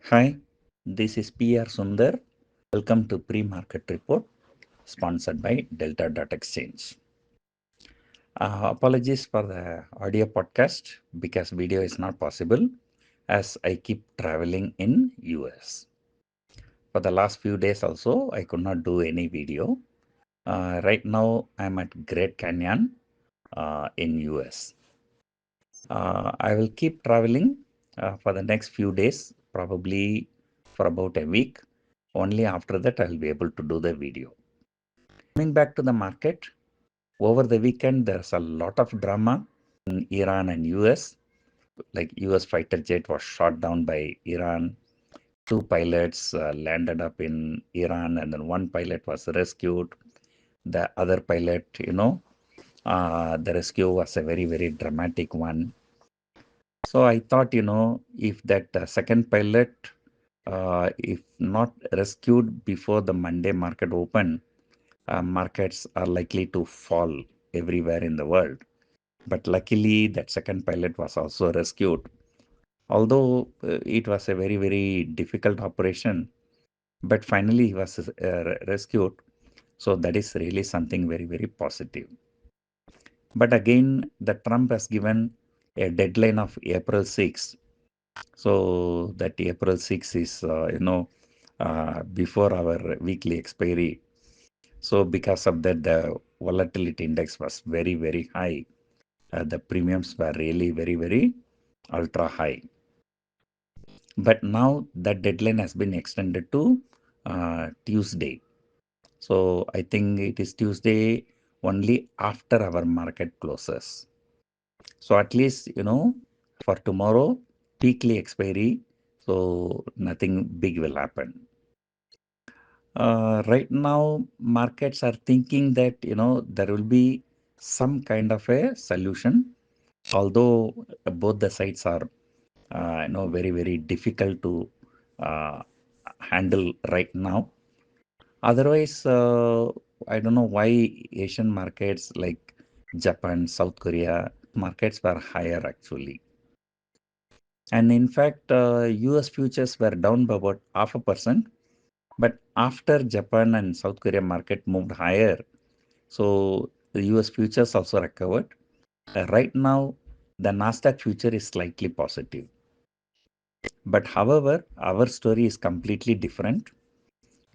Hi, this is PR Sundar. Welcome to Pre-Market Report sponsored by Delta Dot Exchange. Apologies for the audio podcast because video is not possible as I keep traveling in US. For the last few days also, I could not do any video. Right now, I'm at Great Canyon in US. I will keep traveling for the next few days, probably for about a week. Only after that, I'll be able to do the video. Coming back to the market, over the weekend, there's a lot of drama in Iran and US. Like US fighter jet was shot down by Iran. Two pilots landed up in Iran, and then one pilot was rescued. The other pilot, the rescue was a very, very dramatic one. So I thought, if that second pilot, if not rescued before the Monday market open, markets are likely to fall everywhere in the world. But luckily, that second pilot was also rescued. Although it was a very, very difficult operation, but finally he was rescued. So that is really something very, very positive. But again, the Trump has given a deadline of April 6th. So that April 6th is, before our weekly expiry. So because of that, the volatility index was very, very high. The premiums were really very, very ultra high. But now that deadline has been extended to Tuesday. So I think it is Tuesday only after our market closes. So at least, for tomorrow, weekly expiry, so nothing big will happen. Right now, markets are thinking that, there will be some kind of a solution, although both the sides are, very, very difficult to uh, handle right now. Otherwise, I don't know why Asian markets like Japan, South Korea, markets were higher actually. And in fact, US futures were down by about 0.5%. But after Japan and South Korea market moved higher, so the US futures also recovered. Right now, the Nasdaq future is slightly positive. But however, our story is completely different.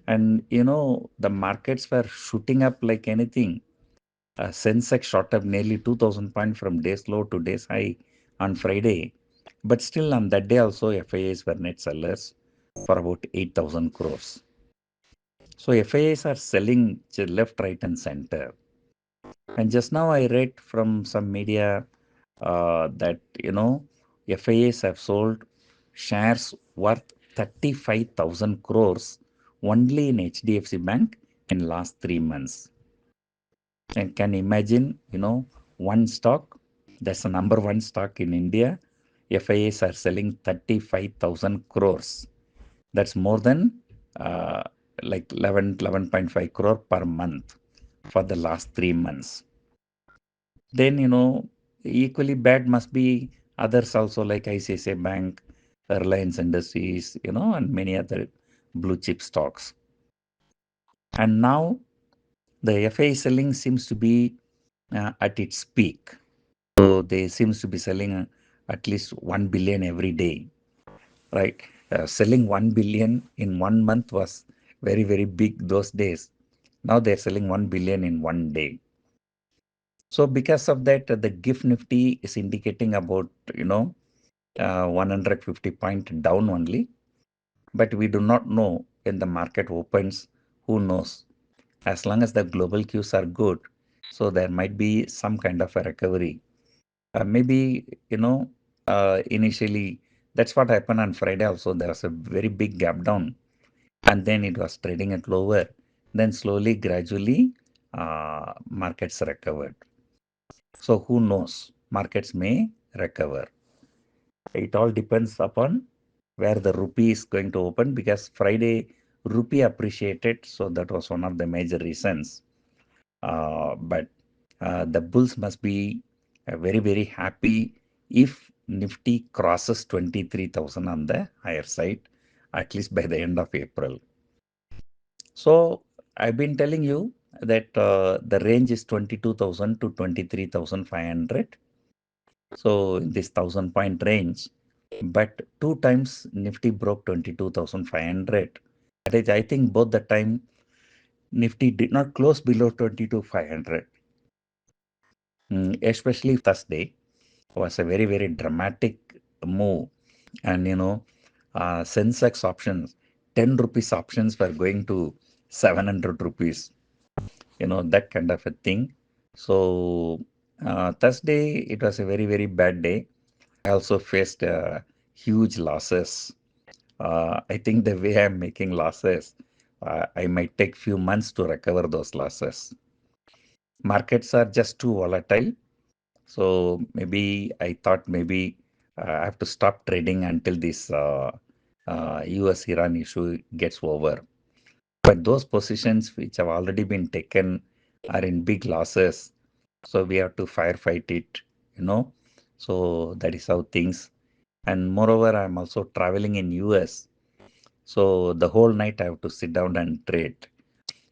And the markets were shooting up like anything. Sensex shot up nearly 2000 points from day's low to day's high on Friday. But still on that day also, FIAs were net sellers for about 8,000 crores. So FIAs are selling left, right, and center. And just now I read from some media that FIAs have sold shares worth 35,000 crores only in HDFC Bank in last 3 months. And can imagine, one stock, that's the number one stock in India. FIAs are selling 35,000 crores. That's more than like 11.5 crore per month for the last 3 months. Then, equally bad must be others also like ICICI Bank, Reliance Industries, and many other blue chip stocks. And now the FA selling seems to be at its peak. So they seems to be selling at least 1 billion every day, right? Selling 1 billion in 1 month was very, very big those days. Now they're selling 1 billion in one day. So because of that, the GIF Nifty is indicating about, 150 point down only. But we do not know when the market opens, who knows? As long as the global cues are good, so there might be some kind of a recovery. Maybe, initially, that's what happened on Friday also. There was a very big gap down and then it was trading at lower. Then slowly, gradually, markets recovered. So who knows? Markets may recover. It all depends upon where the rupee is going to open because Friday rupee appreciated. So that was one of the major reasons. But the bulls must be very, very happy if Nifty crosses 23,000 on the higher side. at least by the end of April. So I've been telling you that the range is 22,000 to 23,500. So in this 1,000 point range, but two times Nifty broke 22,500. That is, I think both the time Nifty did not close below 22,500. Especially Thursday was a very, very dramatic move. And Sensex options, 10 rupees options were going to 700 rupees, that kind of a thing. So Thursday, it was a very, very bad day. I also faced huge losses. I think the way I'm making losses, I might take few months to recover those losses. Markets are just too volatile. So maybe I thought maybe I have to stop trading until this US-Iran issue gets over. But those positions which have already been taken are in big losses. So we have to firefight it, you know. So that is how things. And moreover, I'm also traveling in US. So the whole night I have to sit down and trade.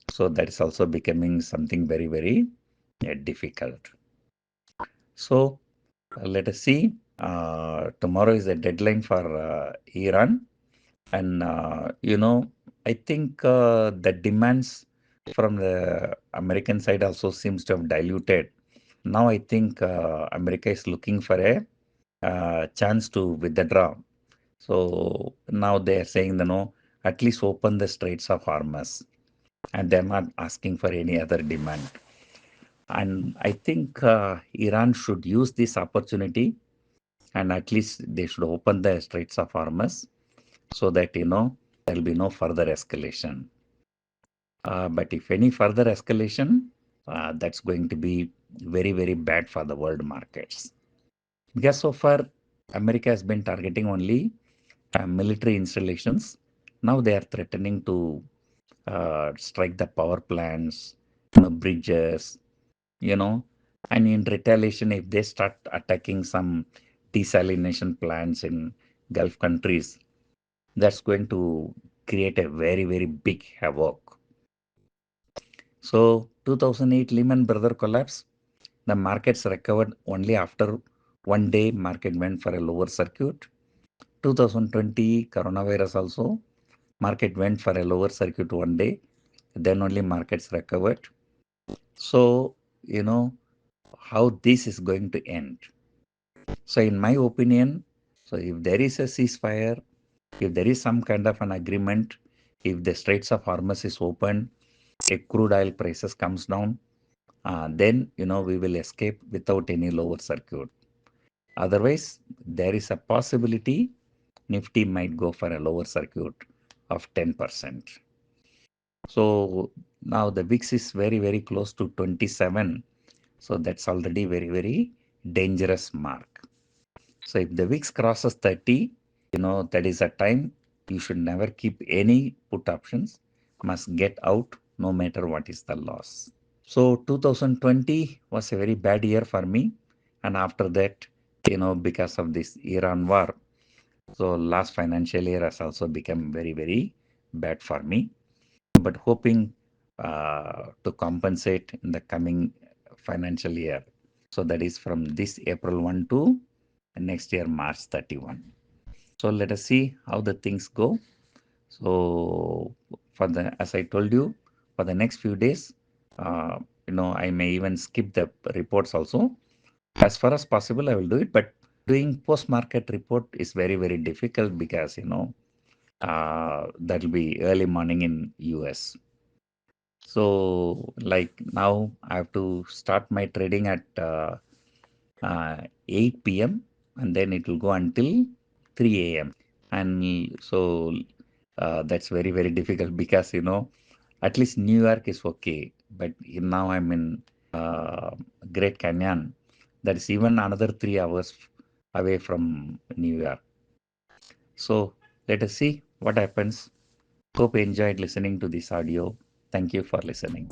So that is also becoming something very, very difficult. So let us see. Tomorrow is the deadline for Iran. And, I think the demands from the American side also seems to have diluted. Now I think America is looking for a chance to withdraw. So now they are saying, at least open the Straits of Hormuz. And they're not asking for any other demand. And I think Iran should use this opportunity and at least they should open the Straits of Hormuz so that, there will be no further escalation. But if any further escalation, that's going to be very, very bad for the world markets. Because so far, America has been targeting only military installations. Now they are threatening to strike the power plants, bridges, you know, and in retaliation, if they start attacking some desalination plants in Gulf countries, that's going to create a very, very big havoc. So 2008 Lehman Brothers collapse, the markets recovered only after one day market went for a lower circuit. 2020 coronavirus also, market went for a lower circuit one day, then only markets recovered. So, how this is going to end. So in my opinion, so if there is a ceasefire, if there is some kind of an agreement, if the Straits of Hormuz is open, if crude oil prices comes down, then we will escape without any lower circuit. Otherwise, there is a possibility Nifty might go for a lower circuit of 10%. So now the VIX is very, very close to 27. So that's already very, very dangerous mark. So if the VIX crosses 30, that is a time you should never keep any put options, must get out no matter what is the loss. So 2020 was a very bad year for me. And after that, because of this Iran war, so last financial year has also become very, very bad for me. But hoping to compensate in the coming financial year. So that is from this April 1 to next year, March 31. So let us see how the things go. So as I told you, for the next few days, I may even skip the reports also. As far as possible, I will do it. But doing post-market report is very, very difficult because, that will be early morning in US. So like now I have to start my trading at 8 p.m. and then it will go until 3 a.m. And so that's very, very difficult because, at least New York is okay. But now I'm in Great Canyon. That is even another 3 hours away from New York. So let us see what happens. Hope you enjoyed listening to this audio. Thank you for listening.